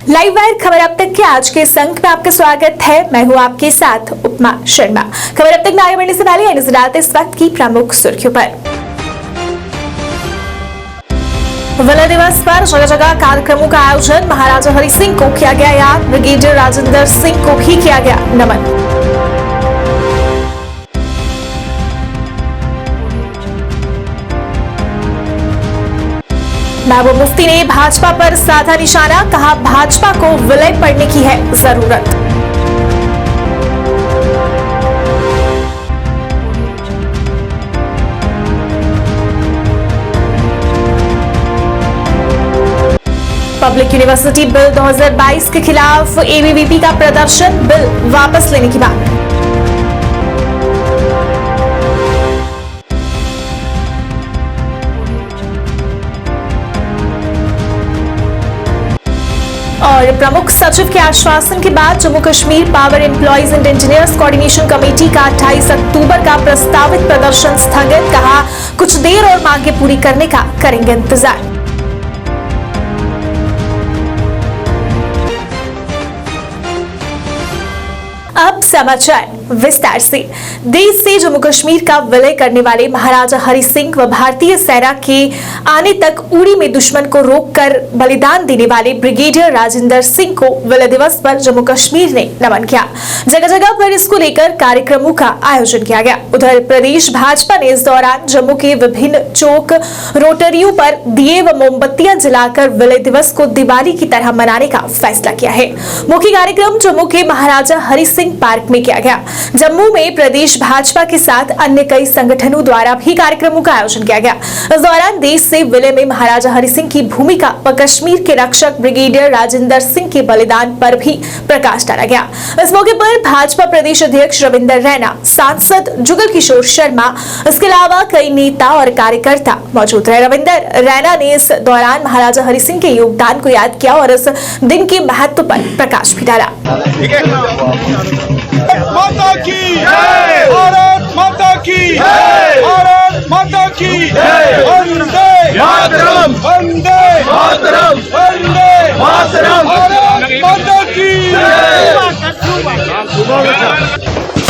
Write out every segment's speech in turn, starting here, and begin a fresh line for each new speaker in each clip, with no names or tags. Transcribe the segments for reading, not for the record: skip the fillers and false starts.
Live wire खबर अब तक के आज के संक में आपका स्वागत है। मैं हूं आपके साथ उपमा शर्मा। खबर अब तक में आगे बढ़ने से पहले नजर डालते इस वक्त की प्रमुख सुर्खियों पर। विलय दिवस पर जगह जगह कार्यक्रमों का आयोजन। महाराजा हरि सिंह को किया गया याद, ब्रिगेडियर राजेंद्र सिंह को भी किया गया नमन। महबूब मुफ्ती ने भाजपा पर साधा निशाना, कहा भाजपा को विलय पड़ने की है जरूरत। पब्लिक यूनिवर्सिटी बिल 2022 के खिलाफ एबीवीपी का प्रदर्शन, बिल वापस लेने की मांग। और प्रमुख सचिव के आश्वासन के बाद Jammu Kashmir power employees and engineers coordination committee का 28 अक्टूबर का प्रस्तावित प्रदर्शन स्थगित, कहा कुछ देर और मांगे पूरी करने का करेंगे इंतजार। अब समाचार विस्तार से। देश से जम्मू कश्मीर का विलय करने वाले महाराजा हरि सिंह व भारतीय सेना के आने तक उड़ी में दुश्मन को रोककर बलिदान देने वाले ब्रिगेडियर राजेंद्र सिंह को विलय दिवस पर जम्मू कश्मीर ने नमन किया। जगह जगह पर इसको लेकर कार्यक्रमों का आयोजन किया गया। उधर प्रदेश भाजपा ने इस दौरान जम्मू के विभिन्न चौक रोटरियों पर दिए व मोमबत्तियां जलाकर विलय दिवस को दिवाली की तरह मनाने का फैसला किया है। मुख्य कार्यक्रम जम्मू के महाराजा हरि सिंह पार्क में किया गया। जम्मू में प्रदेश भाजपा के साथ अन्य कई संगठनों द्वारा भी कार्यक्रमों का आयोजन किया गया। इस दौरान देश से विलय में महाराजा हरि सिंह की भूमिका व कश्मीर के रक्षक ब्रिगेडियर राजेंद्र सिंह के बलिदान पर भी प्रकाश डाला गया। इस मौके पर भाजपा प्रदेश अध्यक्ष रविंद्र रैना, सांसद जुगल किशोर शर्मा, इसके अलावा कई नेता और कार्यकर्ता मौजूद रहे। रविंद्र रैना ने इस दौरान महाराजा हरि सिंह के योगदान को याद किया और इस दिन के महत्व पर प्रकाश भी डाला।
माता की जय, भारत माता की जय, भारत माता की जय, वंदे मातरम, वंदे मातरम, वंदे मातरम, भारत माता की जय।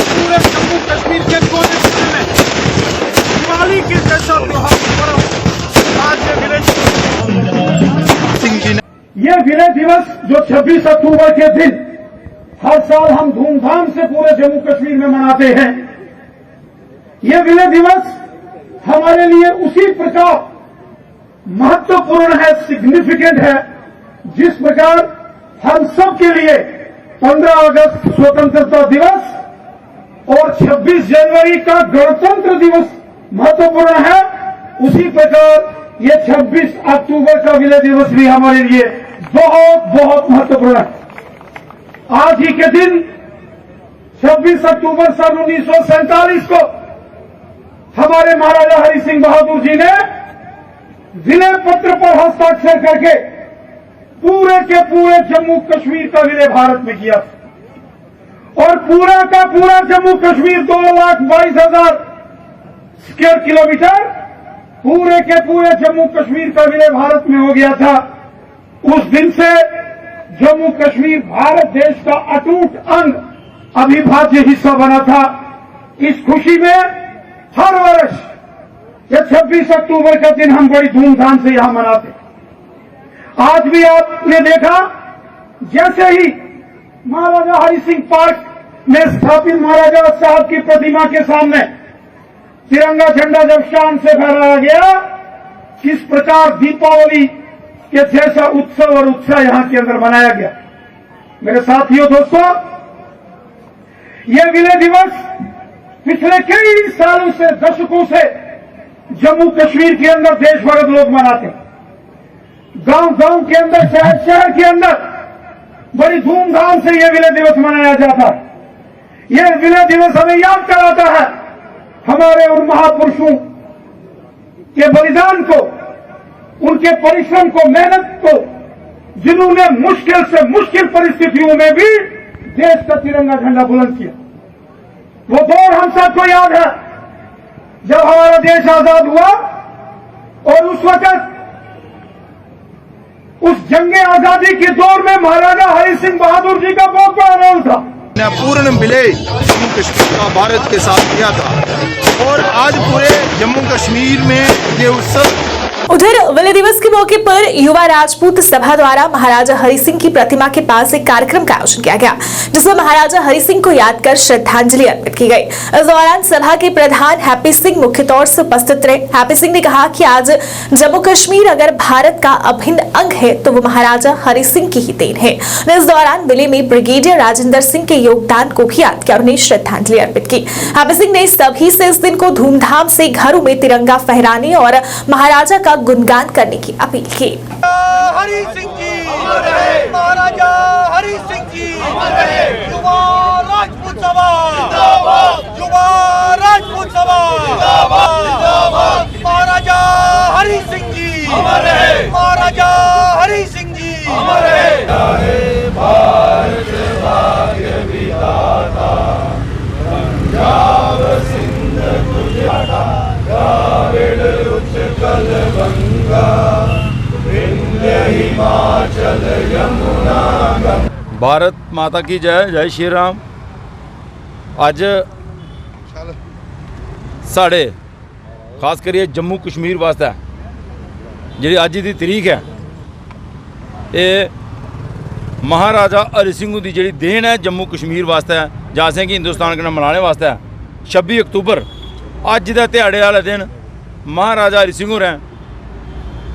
पूरे जम्मू कश्मीर के कोने कोने में दिवाली के जैसा त्योहार आज ये विलय दिवस जो 26 अक्टूबर के दिन हर साल हम धूमधाम से पूरे जम्मू कश्मीर में मनाते हैं। ये विलय दिवस हमारे लिए उसी प्रकार महत्वपूर्ण है, सिग्निफिकेंट है, जिस प्रकार हम सब के लिए 15 अगस्त स्वतंत्रता दिवस और 26 जनवरी का गणतंत्र दिवस महत्वपूर्ण है। उसी प्रकार ये 26 अक्टूबर का विलय दिवस भी हमारे लिए बहुत बहुत महत्वपूर्ण है। आज ही के दिन 26 अक्टूबर सन 1947 को हमारे महाराजा हरि सिंह बहादुर जी ने विलय पत्र पर हस्ताक्षर करके पूरे के पूरे जम्मू कश्मीर का विलय भारत में किया और पूरा का पूरा जम्मू कश्मीर 2,22,000 स्क्वायर किलोमीटर पूरे के पूरे जम्मू कश्मीर का विलय भारत में हो गया था। उस दिन से जम्मू कश्मीर भारत देश का अटूट अंग, अविभाज्य हिस्सा बना था। इस खुशी में हर वर्ष ये 26 अक्टूबर का दिन हम बड़ी धूमधाम से यहां मनाते। आज भी आपने देखा जैसे ही महाराजा हरि सिंह पार्क में स्थापित महाराजा साहब की प्रतिमा के सामने तिरंगा झंडा जब शान से फहराया गया, किस प्रकार दीपावली के जैसा उत्सव और उत्साह यहां के अंदर मनाया गया। मेरे साथियों, दोस्तों, यह विलय दिवस पिछले कई सालों से, दशकों से जम्मू कश्मीर के अंदर देश भर के लोग मनाते हैं। गांव गांव के अंदर, शहर शहर के अंदर बड़ी धूमधाम से यह विलय दिवस मनाया जाता है। यह विलय दिवस हमें याद कराता है हमारे उन महापुरुषों के बलिदान को, उनके परिश्रम को, मेहनत को, जिन्होंने मुश्किल से मुश्किल परिस्थितियों में भी देश का तिरंगा झंडा बुलंद किया। वो दौर हम सबको याद है जब हमारा देश आजाद हुआ और उस वक्त उस जंगे आजादी के दौर में महाराजा हरि सिंह बहादुर जी का बहुत बड़ा रोल था।
पूर्ण विलय जम्मू कश्मीर का भारत के साथ किया था और आज पूरे जम्मू कश्मीर में ये उत्सव।
उधर विलय दिवस के मौके पर युवा राजपूत सभा द्वारा महाराजा हरि सिंह की प्रतिमा के पास एक कार्यक्रम का आयोजन किया गया, जिसमें महाराजा हरि सिंह को याद कर श्रद्धांजलि अर्पित की गई। इस दौरान सभा के प्रधान हैप्पी सिंह मुख्य तौर से उपस्थित रहे। हैप्पी सिंह ने कहा कि आज जम्मू कश्मीर अगर भारत का अभिन्न अंग है तो वो महाराजा हरि सिंह की ही देन है। इस दौरान विलय में ब्रिगेडियर राजेंद्र सिंह के योगदान को भी याद किया और उन्हें श्रद्धांजलि अर्पित की। हैप्पी सिंह ने सभी से इस दिन को धूमधाम से घरों में तिरंगा फहराने और महाराजा का गुणगान करने की अपील की।
हरि सिंह जी, महाराजा हरि सिंह जी, युवा राजपूत सभा, युवा राजपूत सभा, महाराजा हरि सिंह जी, महाराजा हरि सिंह जी। भारत भाग्य विधाता, पंजाब सिंध गुजरात द्राविड़ उत्कल गंगा विंध्य हिमाचल यमुना।
भारत माता की जय, जय श्री राम। अज साढ़े खास करिए जम्मू कश्मीर वास्ते जी अज की तरीक है, ये महाराजा हरि सिंह की जी देन है जम्मू कश्मीर वास्ते, जैसे कि हिंदुस्तान कन्नै मनाने वास्ते 26 अक्तूबर अज के ध्याड़े वाले दिन महाराजा हरि सिंह होरें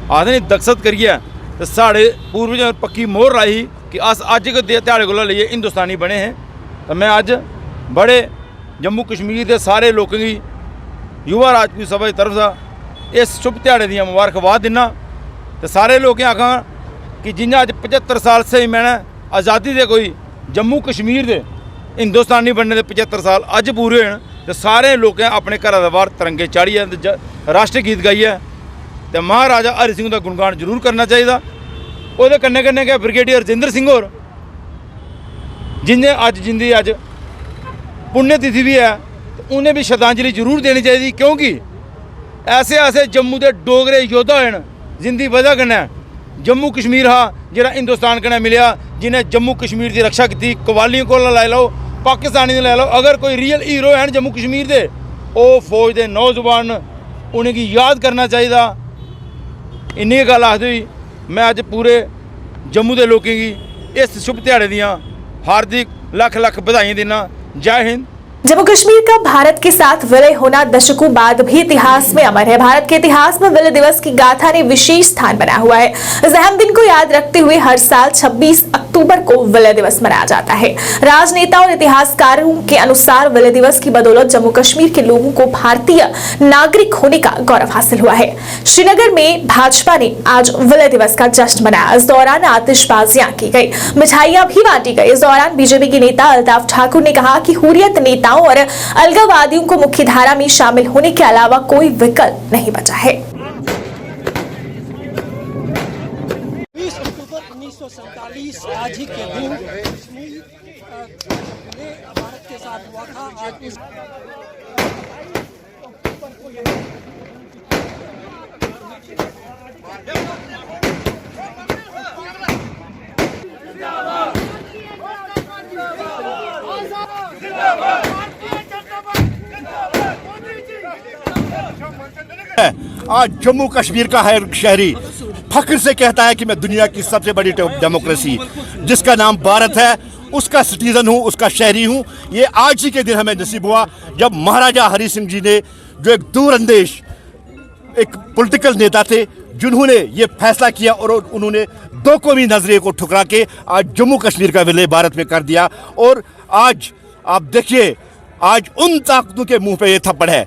आखदे नहीं दक्षत करिए तो साढ़े पूर्वजें पक्की मोहर लाई कि अस अज के ध्याड़े को लेइयै हिंदुस्तानी बने हैं। तो मैं अज बड़े जम्मू कश्मीर के सारे लोगों की युवा राजपूत सभा की तरफ से इस शुभ ध्याड़े दी मुबारकबाद दिना। तो सारे लोग आखां कि जिन्हें अज 75 साल से मैंने आज़ादी के कोई जम्मू कश्मीर के हिंदुस्तानी बनने के 75 साल अज पूरे होए, तो सारे लोग अपने घर के बाहर तिरंगे चाढ़िए राष्ट्रीय गीत गाइए तो महाराजा हरि सिंह का गुणगान जरूर करना चाहिए। वो कन्ने कन्ने गै ब्रिगेडियर राजेंद्र सिंह होर जिन्हें अज जिंदी अज पुण्यतिथि भी है, तो उन्हें भी श्रद्धांजलि जरूर देनी चाहिए, क्योंकि ऐसे ऐसे जम्मू के डोगरे योद्धा हैं जिंदी वजह कन्नै जम्मू कश्मीर हा जिहड़ा हिंदुस्तान कन्नै मिलिया, जिन्हें जम्मू कश्मीर की रक्षा की। कवालियों को लाई लो, पाकिस्तानी लाई लो, अगर कोई रियल हीरो हैं जम्मू कश्मीर के वो फौज के नौजवान, उन्हें याद करना चाहिए। इन्नी गल आखदे हुई मैं अज पूरे जम्मू के लोगों की इस शुभ दिहाड़े दियां हार्दिक लख लख बधाई देना। जय हिंद।
जम्मू कश्मीर का भारत के साथ विलय होना दशकों बाद भी इतिहास में अमर है। भारत के इतिहास में विलय दिवस की गाथा ने विशेष स्थान बनाया हुआ है। इस अहम दिन को याद रखते हुए हर साल 26 अक्टूबर को विलय दिवस मनाया जाता है। राजनेता और इतिहासकारों के अनुसार विलय दिवस की बदौलत जम्मू कश्मीर के लोगों को भारतीय नागरिक होने का गौरव हासिल हुआ है। श्रीनगर में भाजपा ने आज विलय दिवस का जश्न मनाया। इस दौरान आतिशबाजियां की गई, मिठाइयां भी बांटी गई। इस दौरान बीजेपी के नेता अल्ताफ ठाकुर ने कहा कि हुर्रियत नेता और अलगाववादियों को मुख्य धारा में शामिल होने के अलावा कोई विकल्प नहीं बचा है।
20 अक्टूबर 1947 आज ही के दिन कश्मीर भारत के साथ हुआ था। आज उस
आज जम्मू कश्मीर का हर शहरी फख्र से कहता है कि मैं दुनिया की सबसे बड़ी डेमोक्रेसी जिसका नाम भारत है उसका सिटीजन हूँ, उसका शहरी हूँ। ये आज ही के दिन हमें नसीब हुआ जब महाराजा हरि सिंह जी ने, जो एक दूरअंदेश एक पॉलिटिकल नेता थे, जिन्होंने ये फैसला किया और उन्होंने दो कौमी नजरिए को ठुकरा के आज जम्मू कश्मीर का विलय भारत में कर दिया। और आज आप देखिए, आज उन ताकतों के मुंह पे ये थप्पड़ है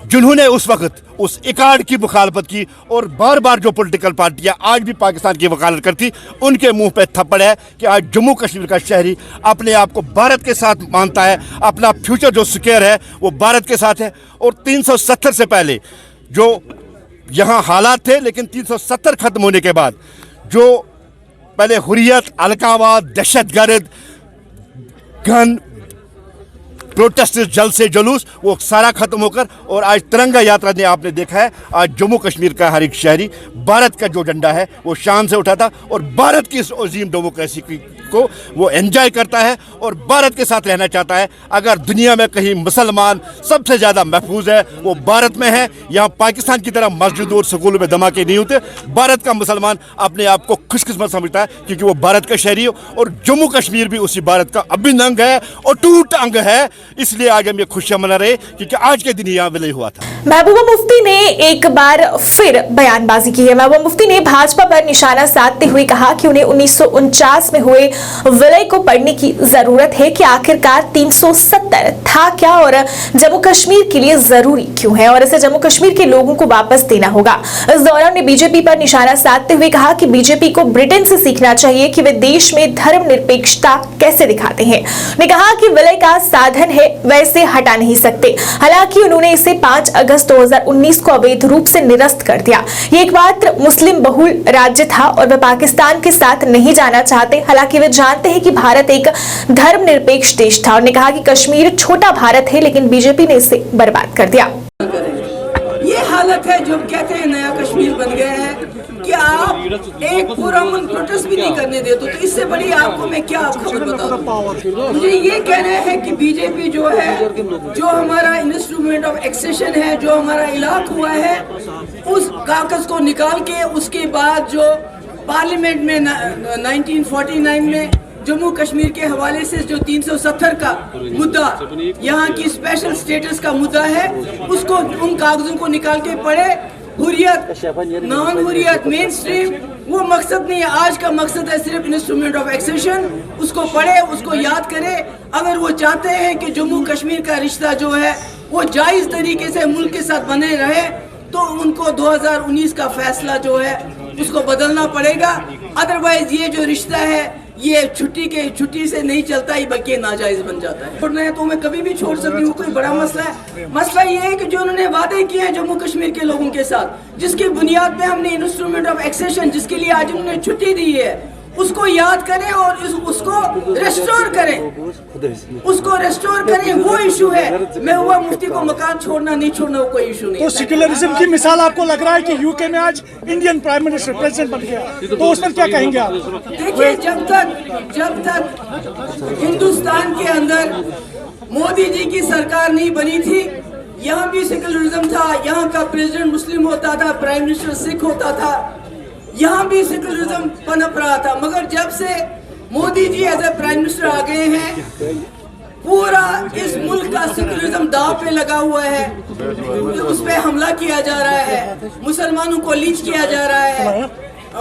जिन्होंने उस वक्त उस इकार्ड की मुखालफत की और बार बार जो पॉलिटिकल पार्टियां आज भी पाकिस्तान की वकालत करती, उनके मुंह पे थप्पड़ है कि आज जम्मू कश्मीर का शहरी अपने आप को भारत के साथ मानता है, अपना फ्यूचर जो सिक्योर है वो भारत के साथ है। और 370 से पहले जो यहाँ हालात थे, लेकिन 370 खत्म होने के बाद जो पहले हुर्रियत, अलगाववाद, दहशतगर्द, गन प्रोटेस्ट जल से जुलूस वो सारा खत्म होकर, और आज तिरंगा यात्रा ने आपने देखा है, आज जम्मू कश्मीर का हर एक शहरी भारत का जो झंडा है वो शान से उठाता और भारत की इस अजीम डेमोक्रेसी को वो एंजॉय करता है और भारत के साथ रहना चाहता है। अगर दुनिया में कहीं मुसलमान सबसे ज़्यादा महफूज है वो भारत में है। यहाँ पाकिस्तान की तरह मस्जिद और स्कूलों में धमाके नहीं होते। भारत का मुसलमान अपने आप को खुशकिस्मत समझता है क्योंकि वो भारत का शहरी हो, और जम्मू कश्मीर भी उसी भारत का अभिन्न अंग है और टूट अंग है। इसलिए आज हम ये खुशियां मना रहे क्योंकि आज के दिन यहाँ विलय हुआ था।
महबूबा मुफ्ती ने एक बार फिर बयानबाजी की है। महबूबा मुफ्ती ने भाजपा पर निशाना साधते हुए कहा कि उन्हें 1949 में हुए विलय को पढ़ने की जरूरत है कि आखिरकार 370 था क्या और जम्मू कश्मीर के लिए जरूरी क्यों है और इसे जम्मू कश्मीर के लोगों को वापस देना होगा। इस दौरान उन्होंने बीजेपी पर निशाना साधते हुए कहा कि बीजेपी को ब्रिटेन से सीखना चाहिए कि वे देश में धर्मनिरपेक्षता कैसे दिखाते हैं। उन्होंने कहा कि विलय का साधन है वैसे हटा नहीं सकते। हालांकि उन्होंने इसे 5 अगस्त 2019 को अवैध रूप से निरस्त कर दिया। ये एकमात्र मुस्लिम बहुल राज्य था और वे पाकिस्तान के साथ नहीं जाना चाहते। हालांकि वे जानते हैं कि भारत एक धर्मनिरपेक्ष देश था। उन्होंने कहा कि कश्मीर छोटा भारत है लेकिन बीजेपी ने इसे बर्बाद कर दिया।
ये हालत है जो कहते हैं नया कश्मीर बन गया है कि आप एक पूरा मुल्क प्रोटेस्ट भी नहीं करने देते। तो इससे बड़ी आपको मैं क्या खबर बताऊं। मुझे ये कहना है कि बीजेपी जो है, जो हमारा इंस्ट्रूमेंट ऑफ एक्सेशन है, जो हमारा इलाक हुआ है, उस कागज को निकाल के उसके बाद जो पार्लियामेंट में 1949 में जम्मू कश्मीर के हवाले से जो 370 का मुद्दा, यहाँ की स्पेशल स्टेटस का मुद्दा है, उसको उन कागजों को निकाल के पढ़े। Hurriyat, non Hurriyat, main stream वो मकसद नहीं है। आज का मकसद है सिर्फ इंस्ट्रूमेंट ऑफ एक्सेशन। उसको पढ़े, उसको याद करे। अगर वो चाहते हैं कि जम्मू कश्मीर का रिश्ता जो है वो जायज तरीके से मुल्क के साथ बने रहे तो उनको 2019 का फैसला जो है उसको बदलना पड़ेगा। अदरवाइज ये जो रिश्ता है ये छुट्टी से नहीं चलता ही बल्कि नाजायज बन जाता है। छोड़ना है तो मैं कभी भी छोड़ सकती हूँ, कोई बड़ा मसला है। मसला ये है कि जो उन्होंने वादे किए हैं जम्मू कश्मीर के लोगों के साथ, जिसकी बुनियाद पे हमने इंस्ट्रूमेंट ऑफ एक्सेशन, जिसके लिए आज उन्होंने छुट्टी दी है, उसको याद करें और उसको रेस्टोर करें। उसको रेस्टोर करें, वो इशू है। मैं हुआ मुफ्ती को मकान छोड़ना नहीं छोड़ना वो कोई इशू नहीं।
तो सेक्युलरिज्म की मिसाल आपको लग रहा है कि यूके में आज इंडियन प्राइम मिनिस्टर प्रेसिडेंट बन गया, तो उस पर क्या कहेंगे आप?
देखिए, जब तक हिंदुस्तान के अंदर मोदी जी की सरकार नहीं बनी थी, यहाँ भी सेक्युलरिज्म था। यहाँ का प्रेसिडेंट मुस्लिम होता था, प्राइम मिनिस्टर सिख होता था, यहाँ भी सेक्युलरिज्म पनप रहा था। मगर जब से Modi ji as a prime minister आ गए हैं, पूरा इस मुल्क का सेक्युलरिज्म दांव पे लगा हुआ है। उस पे हमला किया जा रहा है, मुसलमानों को लिंच किया जा रहा है,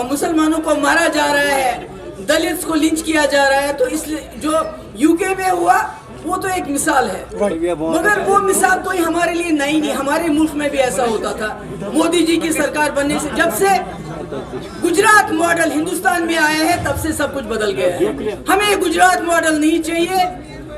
मुसलमानों को मारा जा रहा है, दलित्स को लिंच किया जा रहा है। तो इसलिए जो यूके में हुआ वो तो एक मिसाल है, मगर वो मिसाल तो हमारे लिए नई नहीं। हमारे मुल्क में भी ऐसा होता था। मोदी जी की सरकार बनने से, जब से गुजरात मॉडल हिंदुस्तान में आया है, तब से सब कुछ बदल गया है। हमें गुजरात मॉडल नहीं चाहिए,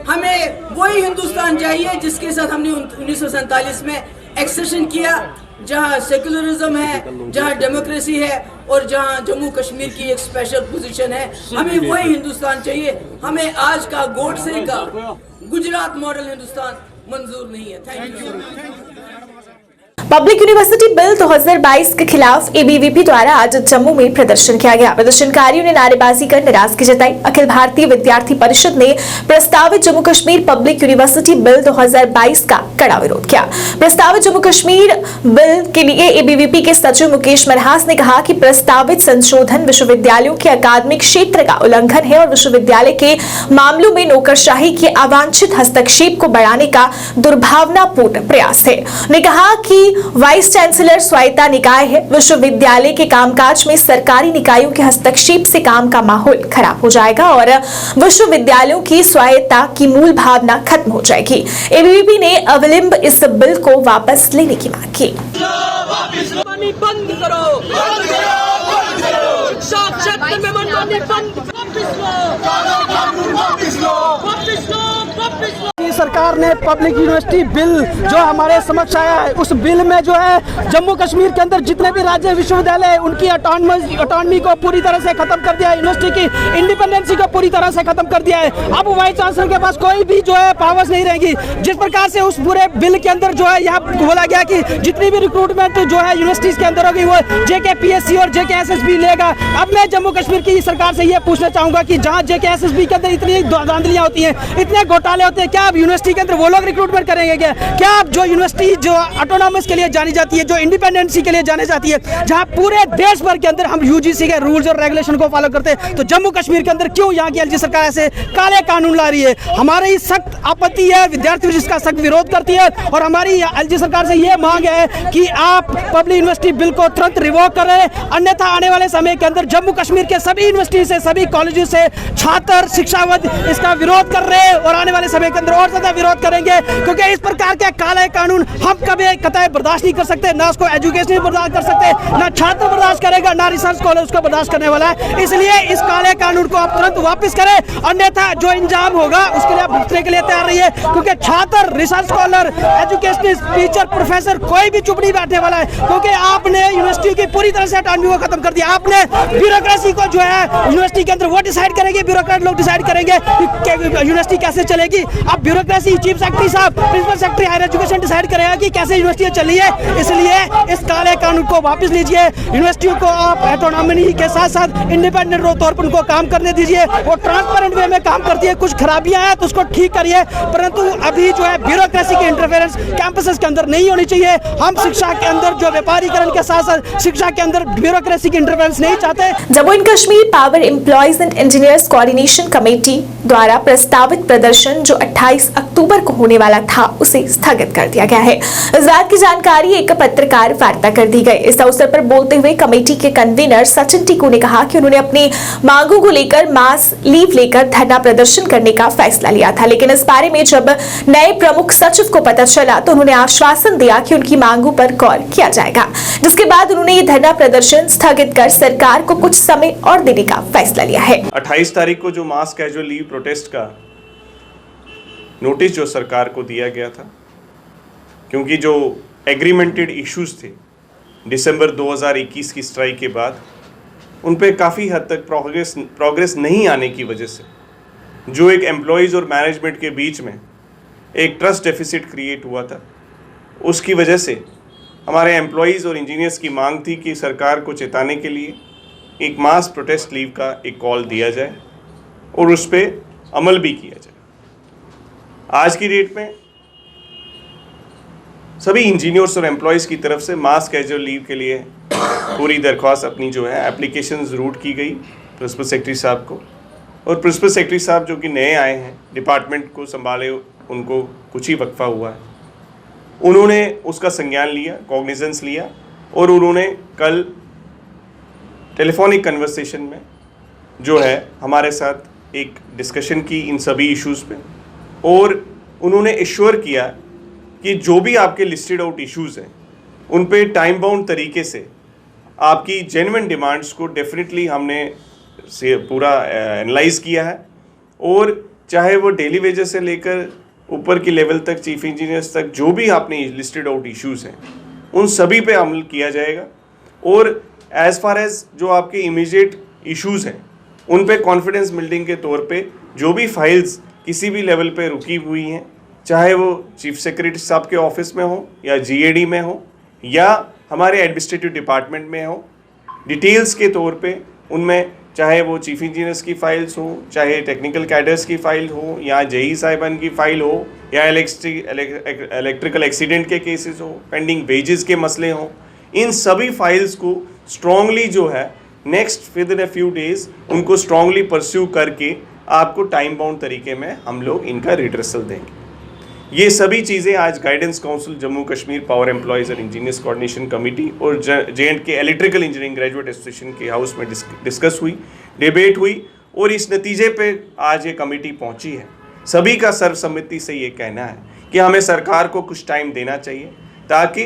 हमें वही हिंदुस्तान चाहिए जिसके साथ हमने 1947 में एक्सेशन किया, जहां सेक्युलरिज्म है, जहां डेमोक्रेसी है और जहां जम्मू कश्मीर की एक स्पेशल पोजीशन है। हमें वही हिंदुस्तान चाहिए। हमें आज का गोडसे का गुजरात मॉडल हिंदुस्तान मंजूर नहीं है। Thank you.
Public university bill 2022 के खिलाफ एबीवीपी द्वारा आज जम्मू में प्रदर्शन किया गया। प्रदर्शनकारियों ने नारेबाजी कर नाराजगी जताई। अखिल भारतीय विद्यार्थी परिषद ने प्रस्तावित Jammu Kashmir public university bill 2022 का कड़ा विरोध किया। प्रस्तावित जम्मू कश्मीर बिल के लिए एबीवीपी के सचिव मुकेश मनहास ने कहा कि प्रस्तावित संशोधन विश्वविद्यालयों के अकादमिक क्षेत्र का उल्लंघन है और विश्वविद्यालय के मामलों में नौकरशाही के अवांछित हस्तक्षेप को बढ़ाने का दुर्भावनापूर्ण प्रयास है। उन्होंने कहा कि वाइस चांसलर स्वायत्ता निकाय है। विश्वविद्यालय के कामकाज में सरकारी निकायों के हस्तक्षेप से काम का माहौल खराब हो जाएगा और विश्वविद्यालयों की स्वायत्ता की मूल भावना खत्म हो जाएगी। एबीवीपी ने अविलंब इस बिल को वापस लेने की मांग की।
सरकार ने पब्लिक यूनिवर्सिटी बिल जो हमारे समक्ष आया है, उस बिल में जो है जम्मू कश्मीर के अंदर जितने भी राज्य विश्वविद्यालय उनकी ऑटोनॉमी को पूरी तरह से खत्म कर दिया है, यूनिवर्सिटी की इंडिपेंडेंसी को पूरी तरह से खत्म कर दिया है। अब वाइस चांसलर के पास कोई भी जो है पावर्स नहीं रहेगी। जिस प्रकार से उस पूरे बिल के अंदर जो है यहाँ बोला गया कि जितनी भी रिक्रूटमेंट जो है यूनिवर्सिटीज के अंदर होगी वो JKPSC और JKSSB लेगा। अब मैं जम्मू कश्मीर की सरकार से ये पूछना चाहूंगा कि जहाँ JKSSB के अंदर इतनी धांधलियां होती हैं, इतने घोटाले होते हैं, क्या अब यूनिवर्सिटी के अंदर वो लोग रिक्रूटमेंट करेंगे क्या अब जो यूनिवर्सिटी जो ऑटोनॉमस के लिए जानी जाती है, जो इंडिपेंडेंसी के लिए जानी जाती है, जहाँ पूरे देश भर के अंदर हम UGC के रूल्स और रेगुलेशन को फॉलो करते हैं, तो जम्मू कश्मीर के अंदर क्यों यहाँ की LG सरकार ऐसे काले कानून ला रही है? हमारी सख्त आपत्ति है, विद्यार्थी इसका सख्त विरोध करती है और हमारी LG सरकार से ये मांग है कि आप पब्लिक यूनिवर्सिटी बिल को तुरंत रिवोक करें, अन्यथा आने वाले समय के अंदर जम्मू कश्मीर के सभी यूनिवर्सिटी से, सभी कॉलेजों से छात्र शिक्षाविद इसका विरोध कर रहे हैं और आने वाले समय के अंदर और ज्यादा विरोध करेंगे, क्योंकि इस प्रकार के काले कानून हम कभी कतई बर्दाश्त नहीं कर सकते, ना उसको एजुकेशन बर्दाश्त कर सकते, ना छात्र बर्दाश्त करेगा, ना रिसर्च कॉलेज उसको बर्दाश्त करने वाला है। इसलिए इस काले कानून को आप तुरंत वापस करें, अन्यथा जो इंजाम होगा उसके लिए आप भुगतने के लिए तैयार रहिए, क्योंकि छात्र, research scholar, educationist, teacher, professor कोई भी चुप नहीं बैठने वाला है, क्योंकि आपने यूनिवर्सिटी की पूरी तरह से ऑटोनॉमी को खत्म कर दिया। आपने ब्यूरोक्रेसी को जो है यूनिवर्सिटी के अंदर वो डिसाइड करेंगे, ब्यूरोक्रेट लोग डिसाइड करेंगे कि यूनिवर्सिटी कैसे चलेगी। अब ब्यूरोक्रेसी चीफ सेक्रेटरी साहब, principal secretary higher education decide करेगा कि कैसे यूनिवर्सिटी चली है। इसलिए इस काले कानून को वापस लीजिए, यूनिवर्सिटियों को आप ऑटोनॉमी के साथ साथ इंडिपेंडेंट तौर पर उनको काम करने दीजिए, वो ट्रांसपेरेंट वे में काम करती है। कुछ खराबियां हैं तो उसको ठीक करिए, परंतु अभी जो है ब्यूरोक्रेसी की इंटरफेरेंस कैंपसेस के अंदर नहीं होनी चाहिए। हम शिक्षा के अंदर जो व्यापारीकरण के साथ साथ शिक्षा के अंदर ब्यूरोक्रेसी की इंटरफेरेंस नहीं चाहते।
Jammu and Kashmir power employees and engineers coordination committee द्वारा प्रस्तावित प्रदर्शन जो 28 अक्टूबर को होने वाला था उसे स्थगित कर दिया गया है। इस बात की जानकारी एक पत्रकार वार्ता कर दी गई। इस अवसर पर बोलते हुए कमेटी के कन्वीनर सचिन टीकू ने कहा कि उन्होंने अपनी मांगों को लेकर मास लीव लेकर धरना प्रदर्शन करने का फैसला लिया था, लेकिन इस बारे में जब नए प्रमुख सचिव को पता चला तो उन्होंने आश्वासन दिया कि उनकी मांगों पर गौर किया जाएगा, जिसके बाद उन्होंने ये धरना प्रदर्शन स्थगित कर सरकार को कुछ समय और देने का फैसला लिया है।
28 तारीख को जो मास कैजुअल लीव प्रोटेस्ट का नोटिस जो सरकार को दिया गया था, क्योंकि जो एग्रीमेंटेड इश्यूज थे दिसंबर 2021 की स्ट्राइक के बाद उन पे काफ़ी हद तक प्रोग्रेस नहीं आने की वजह से जो एक एम्प्लॉयज़ और मैनेजमेंट के बीच में एक ट्रस्ट डेफिसिट क्रिएट हुआ था, उसकी वजह से हमारे एम्प्लॉयज़ और इंजीनियर्स की मांग थी कि सरकार को चेताने के लिए एक मास प्रोटेस्ट लीव का एक कॉल दिया जाए और उस पर अमल भी किया जाए। आज की डेट में सभी इंजीनियर्स और एम्प्लॉयज़ की तरफ से मास कैजुअल लीव के लिए पूरी दरख्वास्त अपनी जो है एप्लीकेशंस रूट की गई प्रिंसिपल सेक्रेटरी साहब को, और प्रिंसिपल सेक्रेटरी साहब जो कि नए आए हैं, डिपार्टमेंट को संभाले उनको कुछ ही वक्फा हुआ है, उन्होंने उसका संज्ञान लिया, कॉग्निजेंस लिया और उन्होंने कल टेलीफोनिक कन्वर्सेशन में जो है हमारे साथ एक डिस्कशन की इन सभी इश्यूज़ पे, और उन्होंने एश्योर किया कि जो भी आपके लिस्टेड आउट इश्यूज़ हैं उन पे टाइम बाउंड तरीके से आपकी जेन्युइन डिमांड्स को डेफिनेटली हमने से पूरा एनालाइज किया है, और चाहे वो डेली वेजेस से लेकर ऊपर की लेवल तक चीफ इंजीनियर्स तक जो भी आपने लिस्टेड आउट इश्यूज़ हैं उन सभी पे अमल किया जाएगा। और एज़ फार एज जो आपके इमीडिएट इश्यूज़ हैं उन पे कॉन्फिडेंस बिल्डिंग के तौर पे जो भी फाइल्स किसी भी लेवल पे रुकी हुई हैं, चाहे वो चीफ सेक्रेटरी साहब के ऑफिस में हो या GAD में हो या हमारे एडमिनिस्ट्रेटिव डिपार्टमेंट में हो, डिटेल्स के तौर पे उनमें चाहे वो चीफ इंजीनियर्स की फाइल्स हो, चाहे टेक्निकल कैडर्स की फ़ाइल हो, या JE साहिबान की फ़ाइल हो, या इलेक्ट्रिकल एक्सीडेंट के केसेस हो, पेंडिंग वेजेस के मसले हों, इन सभी फाइल्स को स्ट्रॉन्गली जो है next with in a few days उनको स्ट्रॉन्गली परस्यू करके आपको टाइम बाउंड तरीके में हम लोग इनका रिड्रेसल देंगे। ये सभी चीज़ें आज guidance council Jammu Kashmir power employees and engineers coordination committee और JNK electrical engineering graduate association के हाउस में डिस्कस हुई, डिबेट हुई, और इस नतीजे पे आज ये कमेटी पहुंची है। सभी का सर्वसम्मति से ये कहना है कि हमें सरकार को कुछ टाइम देना चाहिए ताकि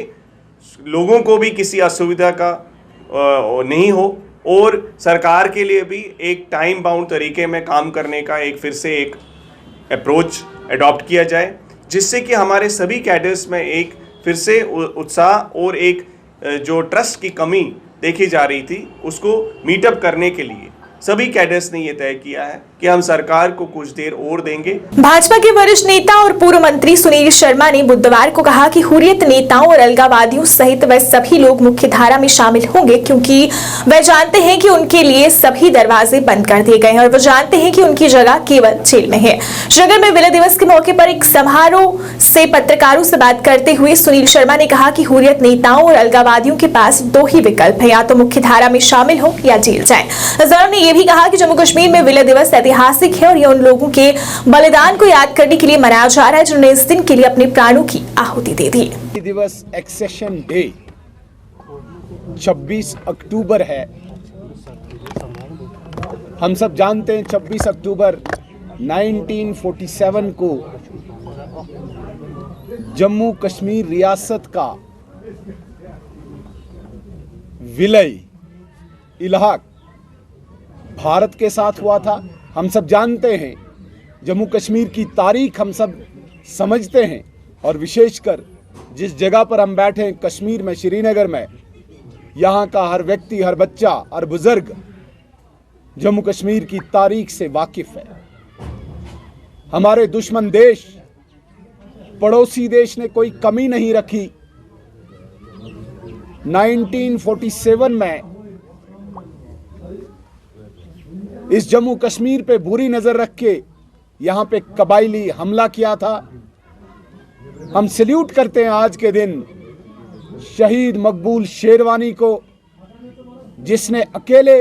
लोगों को भी किसी असुविधा का नहीं हो, और सरकार के लिए भी एक टाइम बाउंड तरीके में काम करने का एक फिर से एक अप्रोच अडॉप्ट किया जाए, जिससे कि हमारे सभी कैडर्स में एक फिर से उत्साह और एक जो ट्रस्ट की कमी देखी जा रही थी उसको मीटअप करने के लिए सभी कैडर्स ने ये तय किया है कि हम सरकार को कुछ देर और देंगे।
भाजपा के वरिष्ठ नेता और पूर्व मंत्री सुनील शर्मा ने बुधवार को कहा कि हुर्रियत नेताओं और अलगावादियों सहित वह सभी लोग मुख्य धारा में शामिल होंगे, क्योंकि वह जानते हैं कि उनके लिए सभी दरवाजे बंद कर दिए गए हैं और वह जानते हैं कि उनकी जगह केवल जेल में है। श्रीनगर में विलय दिवस के मौके पर एक समारोह से पत्रकारों से बात करते हुए सुनील शर्मा ने कहा कि हुर्रियत नेताओं और अलगावादियों के पास दो ही विकल्प है, या तो मुख्य धारा में शामिल हो या जेल जाए। इस दौरान ये भी कहा कि जम्मू कश्मीर में विलय दिवस ऐतिहासिक है और यह उन लोगों के बलिदान को याद करने के लिए मनाया जा रहा है जिन्होंने इस दिन के लिए अपने प्राणों की आहुति दे दी।
दिवस एक्सेशन डे 26 अक्टूबर है। हम सब जानते हैं 26 अक्टूबर 1947 को जम्मू कश्मीर रियासत का विलय इलाहाक भारत के साथ हुआ था। हम सब जानते हैं, जम्मू कश्मीर की तारीख हम सब समझते हैं, और विशेषकर जिस जगह पर हम बैठे हैं कश्मीर में, श्रीनगर में, यहाँ का हर व्यक्ति, हर बच्चा, हर बुजुर्ग जम्मू कश्मीर की तारीख से वाकिफ है। हमारे दुश्मन देश, पड़ोसी देश ने कोई कमी नहीं रखी। 1947 में इस जम्मू कश्मीर पे बुरी नजर रख के यहाँ पे कबायली हमला किया था। हम सैल्यूट करते हैं आज के दिन शहीद मकबूल शेरवानी को, जिसने अकेले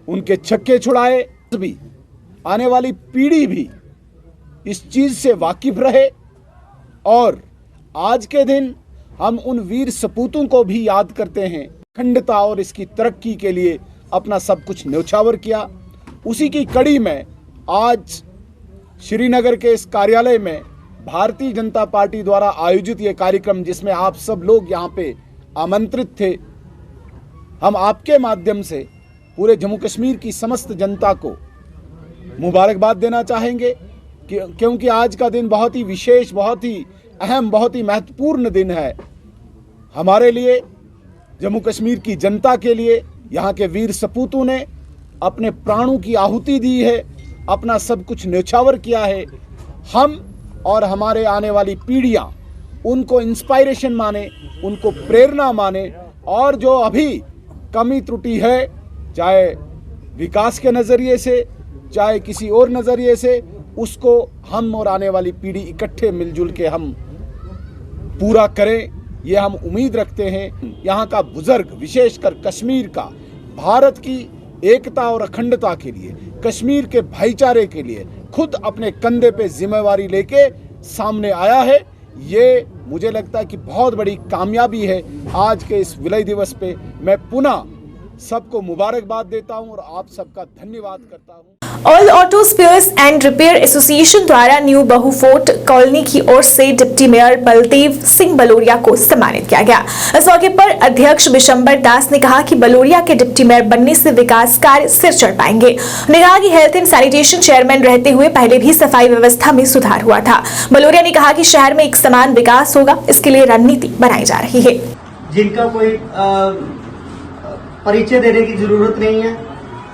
उनके छक्के छुड़ाए। भी आने वाली पीढ़ी भी इस चीज से वाकिफ रहे, और आज के दिन हम उन वीर सपूतों को भी याद करते हैं, अखंडता और इसकी तरक्की के लिए अपना सब कुछ न्यौछावर किया। उसी की कड़ी में आज श्रीनगर के इस कार्यालय में भारतीय जनता पार्टी द्वारा आयोजित ये कार्यक्रम, जिसमें आप सब लोग यहाँ पे आमंत्रित थे, हम आपके माध्यम से पूरे जम्मू कश्मीर की समस्त जनता को मुबारकबाद देना चाहेंगे, क्योंकि आज का दिन बहुत ही विशेष, बहुत ही अहम, बहुत ही महत्वपूर्ण दिन है हमारे लिए, जम्मू कश्मीर की जनता के लिए। यहाँ के वीर सपूतों ने अपने प्राणों की आहुति दी है, अपना सब कुछ न्यौछावर किया है। हम और हमारे आने वाली पीढ़ियाँ उनको इंस्पायरेशन माने, उनको प्रेरणा माने, और जो अभी कमी त्रुटि है, चाहे विकास के नज़रिए से, चाहे किसी और नज़रिए से, उसको हम और आने वाली पीढ़ी इकट्ठे मिलजुल के हम पूरा करें, ये हम उम्मीद रखते हैं। यहाँ का बुजुर्ग, विशेषकर कश्मीर का, भारत की एकता और अखंडता के लिए, कश्मीर के भाईचारे के लिए खुद अपने कंधे पे जिम्मेवारी लेके सामने आया है। ये मुझे लगता है कि बहुत बड़ी कामयाबी है। आज के इस विलय दिवस पे मैं पुनः सबको मुबारकबाद देता हूं और आप सबका धन्यवाद करता हूं।
All auto spares and repair association द्वारा न्यू बहु फोर्ट कॉलोनी की ओर से डिप्टी मेयर बलदेव सिंह बलोरिया को सम्मानित किया गया। इस मौके पर अध्यक्ष बिशंबर दास ने कहा कि बलोरिया के डिप्टी मेयर बनने से विकास कार्य सिर चढ़ पाएंगे। उन्होंने कहा कि हेल्थ एंड सैनिटेशन चेयरमैन रहते हुए पहले भी सफाई व्यवस्था में सुधार हुआ था। बलोरिया ने कहा कि शहर में एक समान विकास होगा, इसके लिए रणनीति बनाई जा रही है।
जिनका कोई परिचय देने की जरूरत नहीं है,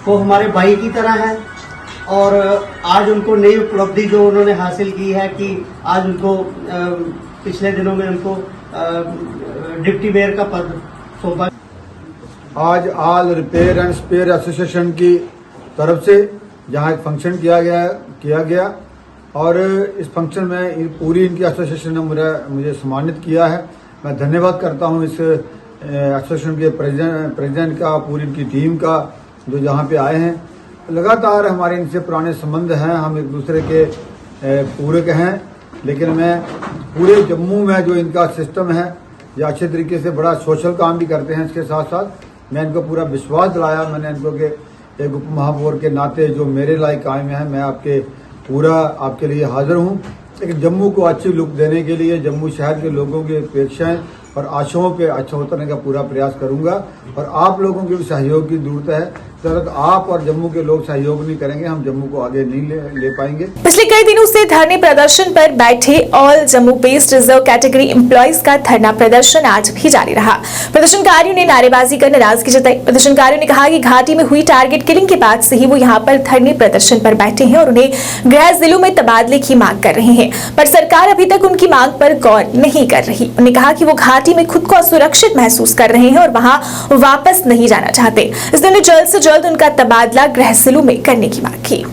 वो हमारे भाई की तरह है, और आज उनको नई उपलब्धि जो उन्होंने हासिल की है कि आज उनको पिछले दिनों में उनको डिप्टी मेयर का पद सौंपा।
आज all repair and spare association की तरफ से जहां एक फंक्शन किया गया और इस फंक्शन में पूरी इनकी एसोसिएशन ने मुझे सम्मानित किया है। मैं धन्यवाद करता हूं इस एसोसिएशन के प्रेसिडेंट का, पूरी इनकी टीम का, जो यहाँ पे आए हैं। लगातार हमारे इनसे पुराने संबंध हैं, हम एक दूसरे के पूरक हैं, लेकिन मैं पूरे जम्मू में जो इनका सिस्टम है, ये अच्छे तरीके से बड़ा सोशल काम भी करते हैं। इसके साथ साथ मैं इनको पूरा विश्वास दिलाया, मैंने इनको के एक उप महापौर के नाते जो मेरे लायक कायम है, मैं आपके लिए हाजिर हूँ। लेकिन जम्मू को अच्छी लुक देने के लिए, जम्मू शहर के लोगों की अपेक्षाएं और आशाओं पे अच्छा उतरने का पूरा प्रयास करूंगा, और आप लोगों के भी सहयोग की जरूरत है। जब तक आप और जम्मू के लोग सहयोग नहीं करेंगे हम जम्मू को आगे नहीं ले पाएंगे।
पिछले कई दिनों से धरने प्रदर्शन पर बैठे all Jammu based reserve category employees का धरना प्रदर्शन आज भी जारी रहा। प्रदर्शनकारियों ने नारेबाजी कर नाराजगी जताई। प्रदर्शनकारियों ने कहा कि घाटी में हुई टारगेट किलिंग के बाद से ही वो यहाँ पर धरने प्रदर्शन पर बैठे हैं और उन्हें गृह जिलों में तबादले की मांग कर रहे हैं, पर सरकार अभी तक उनकी मांग पर गौर नहीं कर रही। उन्होंने कहा कि वो घाटी में खुद को असुरक्षित महसूस कर रहे हैं और वहां वापस नहीं जाना चाहते। इसलिए उन्हें जल्द से जल्द उनका तबादला गृह जिलों में करने की मांग की।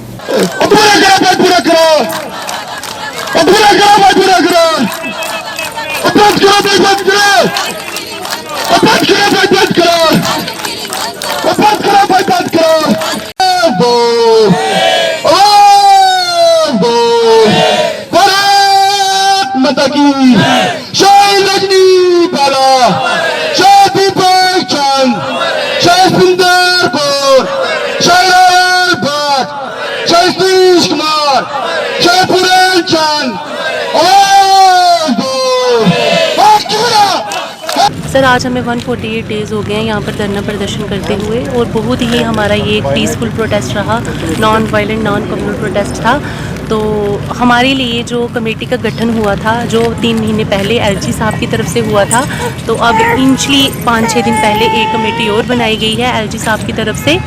सर, आज हमें 148 डेज़ हो गए हैं यहाँ पर धरना प्रदर्शन करते हुए और बहुत ही हमारा ये एक पीसफुल प्रोटेस्ट रहा, non violent non communal protest था। तो हमारे लिए जो कमेटी का गठन हुआ था, जो 3 महीने पहले एलजी साहब की तरफ से हुआ था, तो अब इंचली 5-6 दिन पहले एक कमेटी और बनाई गई है एलजी साहब की तरफ से,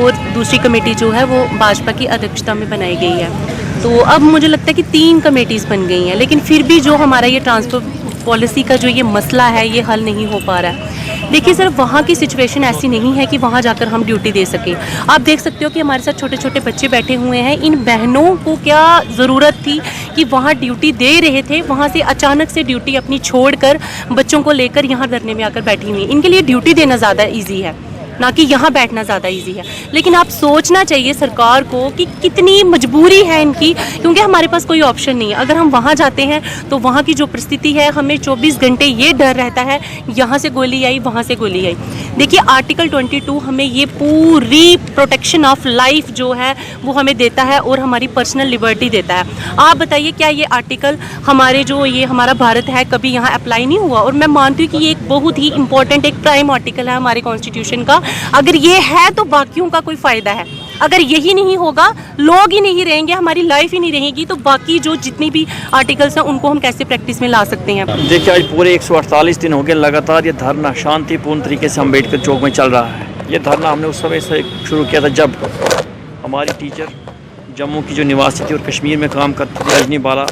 और दूसरी कमेटी जो है वो भाजपा की अध्यक्षता में बनाई गई है। तो अब मुझे लगता है कि 3 कमेटीज़ बन गई हैं, लेकिन फिर भी जो हमारा ये ट्रांसफर पॉलिसी का जो ये मसला है ये हल नहीं हो पा रहा है। देखिए सर, वहाँ की सिचुएशन ऐसी नहीं है कि वहाँ जाकर हम ड्यूटी दे सकें। आप देख सकते हो कि हमारे साथ छोटे छोटे बच्चे बैठे हुए हैं। इन बहनों को क्या ज़रूरत थी कि वहाँ ड्यूटी दे रहे थे, वहाँ से अचानक से ड्यूटी अपनी छोड़कर बच्चों को लेकर यहाँ धरने में आकर बैठी हुई। इनके लिए ड्यूटी देना ज़्यादा ईजी है, ना कि यहाँ बैठना ज़्यादा इजी है। लेकिन आप सोचना चाहिए सरकार को कि कितनी मजबूरी है इनकी, क्योंकि हमारे पास कोई ऑप्शन नहीं है। अगर हम वहाँ जाते हैं तो वहाँ की जो परिस्थिति है, हमें 24 घंटे ये डर रहता है यहाँ से गोली आई, वहाँ से गोली आई। देखिए, आर्टिकल 22 हमें ये पूरी प्रोटेक्शन ऑफ लाइफ जो है वो हमें देता है और हमारी पर्सनल लिबर्टी देता है। आप बताइए, क्या ये आर्टिकल हमारे जो ये हमारा भारत है कभी यहाँ अप्लाई नहीं हुआ? और मैं मानती हूँ कि ये एक बहुत ही इंपॉर्टेंट एक प्राइम आर्टिकल है हमारे कॉन्स्टिट्यूशन का। अगर ये है तो बाकियों का कोई फ़ायदा है। अगर यही नहीं होगा, लोग ही नहीं रहेंगे, हमारी लाइफ ही नहीं रहेगी, तो बाकी जो जितनी भी आर्टिकल्स हैं उनको हम कैसे प्रैक्टिस में ला सकते हैं?
देखिए, आज पूरे 148 दिन हो गए लगातार ये धरना शांतिपूर्ण तरीके से अम्बेडकर चौक में चल रहा है। ये धरना हमने उस समय से शुरू किया था जब हमारी टीचर जम्मू की जो निवासी थी और कश्मीर में काम करती थी, रजनी बाला,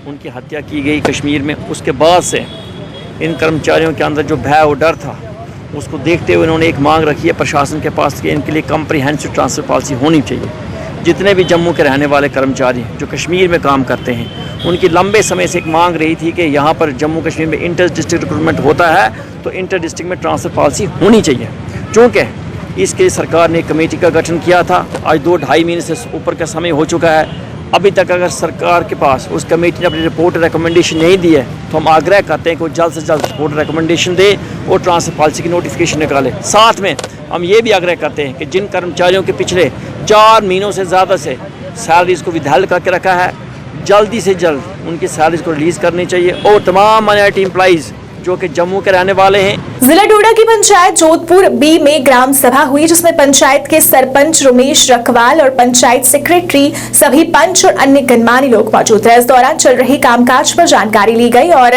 उनकी हत्या की गई कश्मीर में। उसके बाद से इन कर्मचारियों के अंदर जो भय और डर था, उसको देखते हुए इन्होंने एक मांग रखी है प्रशासन के पास कि इनके लिए कम्प्रिहेंसिव ट्रांसफ़र पॉलिसी होनी चाहिए। जितने भी जम्मू के रहने वाले कर्मचारी जो कश्मीर में काम करते हैं, उनकी लंबे समय से एक मांग रही थी कि यहाँ पर जम्मू कश्मीर में इंटर डिस्ट्रिक्ट रिक्रूटमेंट होता है तो इंटर डिस्ट्रिक्ट में ट्रांसफ़र पॉलिसी होनी चाहिए। चूँकि इसके सरकार ने कमेटी का गठन किया था, आज 2-2.5 महीने से ऊपर का समय हो चुका है। अभी तक अगर सरकार के पास उस कमेटी ने अपनी रिपोर्ट रिकमेंडेशन नहीं दी है, तो हम आग्रह करते हैं कि वो जल्द से जल्द रिपोर्ट रिकमेंडेशन दे और ट्रांसफ़र पॉलिसी की नोटिफिकेशन निकाले। साथ में हम ये भी आग्रह करते हैं कि जिन कर्मचारियों के पिछले 4 महीनों से ज़्यादा से सैलरीज़ को विदहल करके रखा है, जल्दी से जल्द उनकी सैलरीज़ को रिलीज़ करनी चाहिए। और तमाम माइनॉरिटी एम्प्लॉइज़ जो कि जम्मू के रहने वाले हैं।
जिला डोडा की पंचायत जोधपुर बी में ग्राम सभा हुई, जिसमें पंचायत के सरपंच रमेश रखवाल और पंचायत सेक्रेटरी, सभी पंच और अन्य गणमान्य लोग मौजूद रहे। इस दौरान चल रहे कामकाज पर जानकारी ली गई और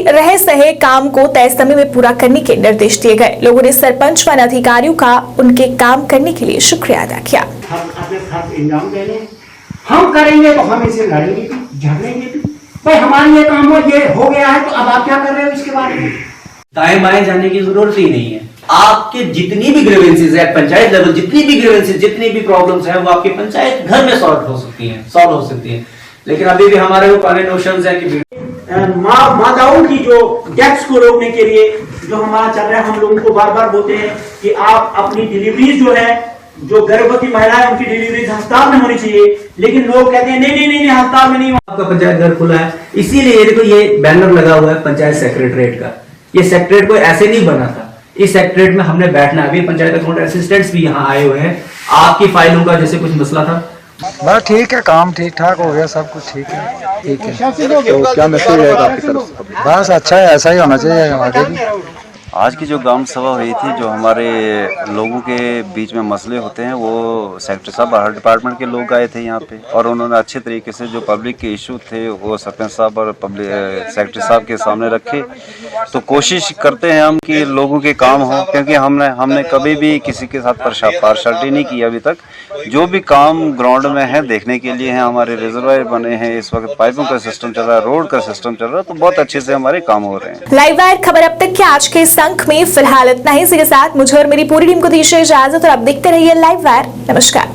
रहे सहे काम को तय समय में पूरा करने के निर्देश दिए गए। लोगों ने सरपंच व अधिकारियों का उनके काम करने के लिए शुक्रिया अदा किया।
हम करेंगे तो हम इसे लड़ेंगे भी, झगड़ेंगे भी। भाई हमारे ये काम ये हो गया है, तो अब आप क्या कर रहे हो इसके बारे में?
दाएं बाएं जाने की जरूरत ही नहीं है। आपके जितनी भी ग्रीवेंसेस है पंचायत लेवल, जितनी भी ग्रीवेंसेस, जितनी भी प्रॉब्लम्स हैं, वो आपके पंचायत घर में सॉल्व हो सकती हैं। लेकिन अभी भी हमारे वो पुराने नोशंस हैं कि
माताओं की जो डेथ्स को रोकने के लिए जो हमारा चल रहा है, हम लोगों को बार बार बोलते हैं कि आप अपनी डिलीवरीज जो है, जो गर्भवती महिलाएं उनकी डिलीवरी अस्पताल में होनी चाहिए, लेकिन लोग कहते हैं नहीं अस्पताल में नहीं।
आपका पंचायत घर खुला है, इसीलिए देखो ये बैनर लगा हुआ है पंचायत सेक्रेटरेट का। ये सेक्रेटरेट कोई ऐसे नहीं बना था, इस सेक्रेटरेट में हमने बैठना। अभी पंचायत अकाउंट असिस्टेंट्स भी यहाँ आए हुए हैं। आपकी फाइलों का जैसे कुछ मसला था,
बस ठीक है, काम ठीक ठाक हो गया, सब कुछ ठीक है। तो क्या मैसेज रहेगा आपकी तरफ से? बस अच्छा है, ऐसा ही होना चाहिए आगे भी।
आज की जो ग्राम सभा हुई थी, जो हमारे लोगों के बीच में मसले होते हैं, वो सेक्रेटरी साहब हर डिपार्टमेंट के लोग आए थे यहाँ पे, और उन्होंने अच्छे तरीके से जो पब्लिक के इशू थे वो सरपंच साहब और पब्लिक सेक्रेटरी साहब के सामने रखे। तो कोशिश करते हैं हम कि लोगों के काम हो, क्योंकि हमने कभी भी किसी के साथ पार्शलिटी नहीं की अभी तक। जो भी काम ग्राउंड में है देखने के लिए है, हमारे रिजर्वायर बने हैं, इस वक्त पाइपों का सिस्टम चल रहा है, रोड का सिस्टम चल रहा है, तो बहुत अच्छे से हमारे काम हो रहे हैं।
लाइव वायर खबर अब तक के आज के अंक में फिलहाल इतना ही। इसी के साथ मुझे और मेरी पूरी टीम को दीजिए इजाजत और आप देखते रहिए लाइव वायर। नमस्कार।